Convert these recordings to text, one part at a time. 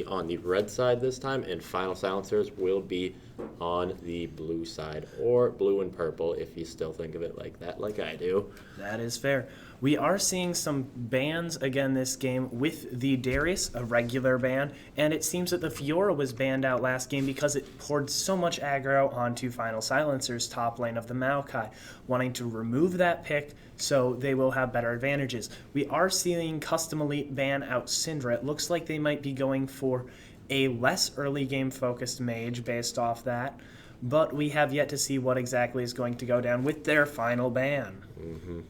on the red side this time, and Final Silencers will be on the blue side, or blue and purple if you still think of it like that, like I do. That is fair. We are seeing some bans again this game with the Darius, a regular ban, and it seems that the Fiora was banned out last game because it poured so much aggro onto Final Silencer's top lane of the Maokai, wanting to remove that pick so they will have better advantages. We are seeing Custom Elite ban out Syndra. It looks like they might be going for a less early game focused mage based off that, but we have yet to see what exactly is going to go down with their final ban.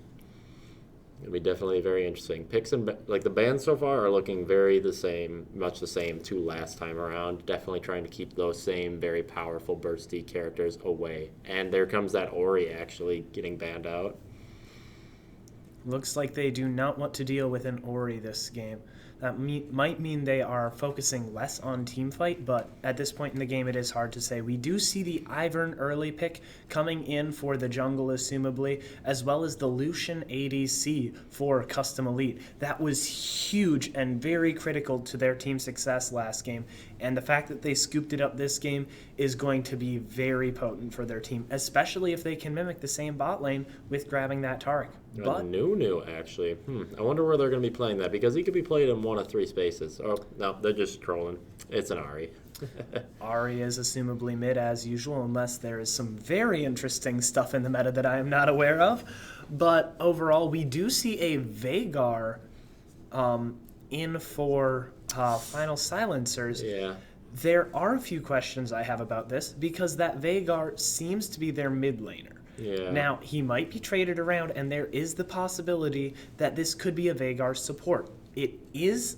It'll be definitely very interesting. Picks and like the bans so far are looking very the same, much the same to last time around. Definitely trying to keep those same very powerful bursty characters away. And there comes that Ori actually getting banned out. Looks like they do not want to deal with an Ori this game. That might mean they are focusing less on teamfight, but at this point in the game, it is hard to say. We do see the Ivern early pick coming in for the jungle, assumably, as well as the Lucian ADC for Custom Elite. That was huge and very critical to their team success last game, and the fact that they scooped it up this game is going to be very potent for their team, especially if they can mimic the same bot lane with grabbing that Taric. But Nunu, actually. I wonder where they're going to be playing that, because he could be played in one of three spaces. Oh, no, they're just trolling. It's an Ari. Ari is assumably mid as usual, unless there is some very interesting stuff in the meta that I am not aware of. But overall, we do see a Veigar in for Final Silencers. Yeah. There are a few questions I have about this, because that Veigar seems to be their mid laner. Yeah. Now, he might be traded around, and there is the possibility that this could be a Veigar support. It is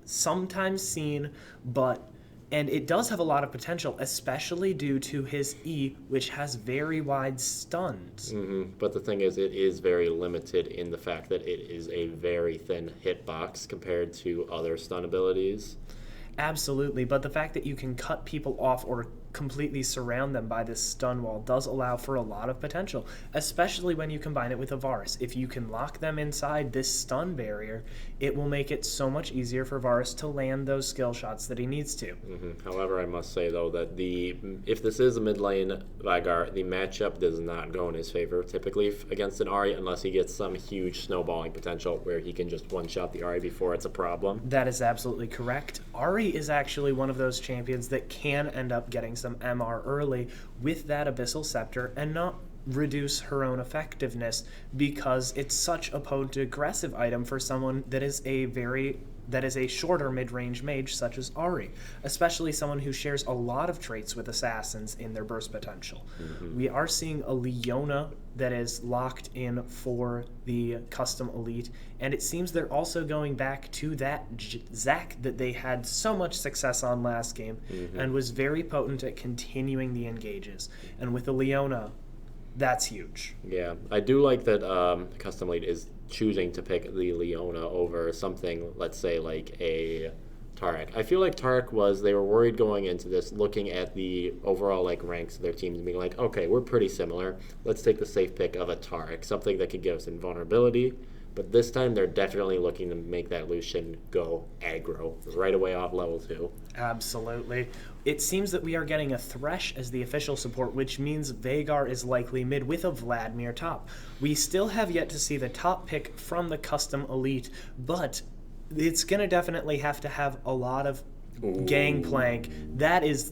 sometimes seen, and it does have a lot of potential, especially due to his E, which has very wide stuns. But the thing is, it is very limited in the fact that it is a very thin hitbox compared to other stun abilities. Absolutely, but the fact that you can cut people off or completely surround them by this stun wall does allow for a lot of potential, especially when you combine it with a Varus. If you can lock them inside this stun barrier, it will make it so much easier for Varus to land those skill shots that he needs to. However, I must say, though, that if this is a mid lane Veigar, the matchup does not go in his favor typically against an Ahri, unless he gets some huge snowballing potential where he can just one-shot the Ahri before it's a problem. That is absolutely correct. Ahri is actually one of those champions that can end up getting some MR early with that Abyssal Scepter and not reduce her own effectiveness, because it's such a potent aggressive item for someone that is a shorter mid-range mage such as Ahri, especially someone who shares a lot of traits with assassins in their burst potential. We are seeing a Leona that is locked in for the Custom Elite, and it seems they're also going back to that Zac that they had so much success on last game and was very potent at continuing the engages. And with the Leona, that's huge. Yeah, I do like that Custom Elite is choosing to pick the Leona over something, let's say, like a Taric. I feel like they were worried going into this, looking at the overall ranks of their teams and being like, okay, we're pretty similar. Let's take the safe pick of a Taric, something that could give us invulnerability. But this time they're definitely looking to make that Lucian go aggro right away off level 2. Absolutely. It seems that we are getting a Thresh as the official support, which means Veigar is likely mid with a Vladimir top. We still have yet to see the top pick from the Custom Elite, but it's going to definitely have to have a lot of gangplank. That is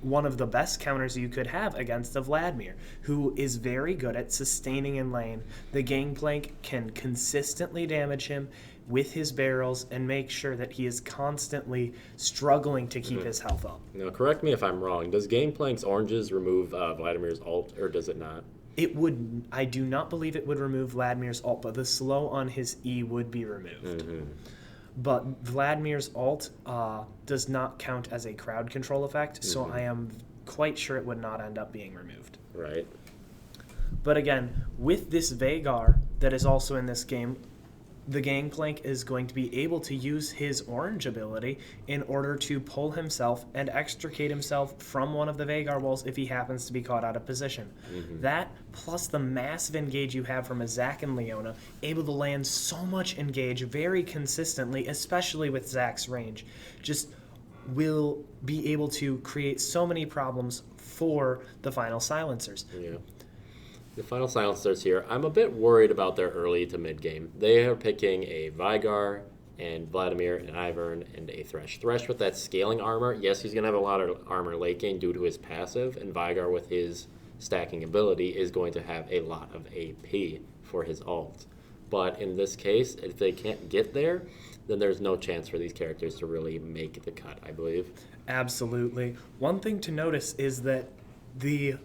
one of the best counters you could have against a Vladimir, who is very good at sustaining in lane. The gangplank can consistently damage him with his barrels and make sure that he is constantly struggling to keep his health up. Now, correct me if I'm wrong. Does Gangplank's oranges remove Vladimir's ult, or does it not? It would. I do not believe it would remove Vladimir's ult, but the slow on his E would be removed. But Vladimir's ult does not count as a crowd control effect, so I am quite sure it would not end up being removed. Right. But again, with this Veigar that is also in this game, the Gangplank is going to be able to use his orange ability in order to pull himself and extricate himself from one of the Veigar walls if he happens to be caught out of position. That, plus the massive engage you have from a Zac and Leona, able to land so much engage very consistently, especially with Zac's range. Just will be able to create so many problems for the final silencers. Yeah. The final silencers here, I'm a bit worried about their early to mid game. They are picking a Vygar and Vladimir and Ivern and a Thresh. Thresh with that scaling armor, yes, he's going to have a lot of armor late game due to his passive, and Vygar with his stacking ability is going to have a lot of AP for his ult. But in this case, if they can't get there, then there's no chance for these characters to really make the cut, I believe. Absolutely. One thing to notice is that the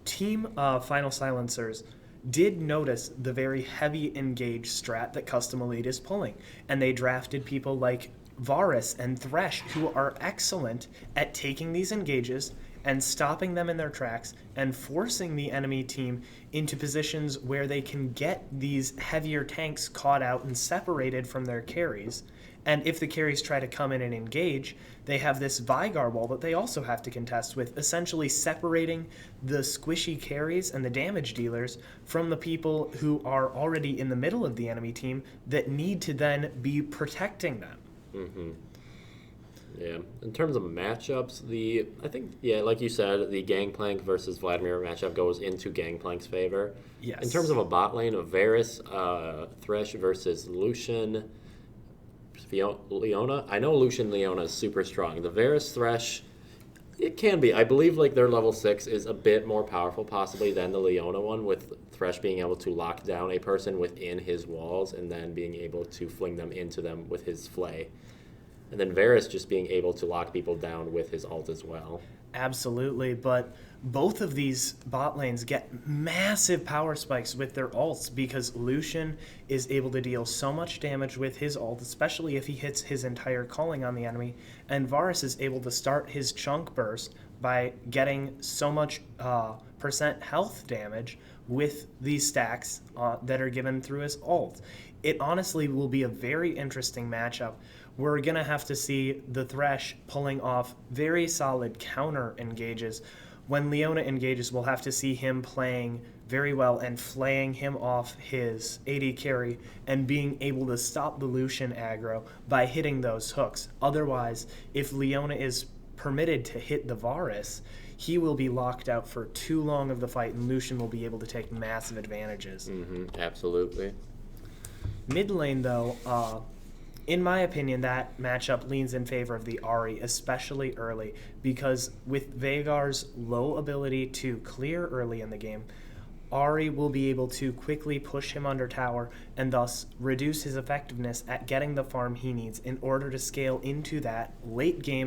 team Final Silencers did notice the very heavy engage strat that Custom Elite is pulling, and they drafted people like Varus and Thresh, who are excellent at taking these engages and stopping them in their tracks and forcing the enemy team into positions where they can get these heavier tanks caught out and separated from their carries. And if the carries try to come in and engage, they have this Vygar wall that they also have to contest with, essentially separating the squishy carries and the damage dealers from the people who are already in the middle of the enemy team that need to then be protecting them. Mm-hmm. Yeah. In terms of matchups, I think, like you said, the Gangplank versus Vladimir matchup goes into Gangplank's favor. Yes. In terms of a bot lane, of Varus, Thresh versus Lucian, Leona. I know Lucian Leona is super strong. The Varus Thresh, it can be. I believe like their level 6 is a bit more powerful possibly than the Leona one, with Thresh being able to lock down a person within his walls and then being able to fling them into them with his flay. And then Varus just being able to lock people down with his ult as well. Absolutely, but both of these bot lanes get massive power spikes with their ults because Lucian is able to deal so much damage with his ult, especially if he hits his entire calling on the enemy, and Varus is able to start his chunk burst by getting so much percent health damage with these stacks that are given through his ult. It honestly will be a very interesting matchup. We're going to have to see the Thresh pulling off very solid counter engages. When Leona engages, we'll have to see him playing very well and flaying him off his AD carry and being able to stop the Lucian aggro by hitting those hooks. Otherwise, if Leona is permitted to hit the Varus, he will be locked out for too long of the fight, and Lucian will be able to take massive advantages. Mm-hmm, absolutely. Mid lane, though, in my opinion, that matchup leans in favor of the Ahri, especially early, because with Veigar's low ability to clear early in the game, Ahri will be able to quickly push him under tower and thus reduce his effectiveness at getting the farm he needs in order to scale into that late game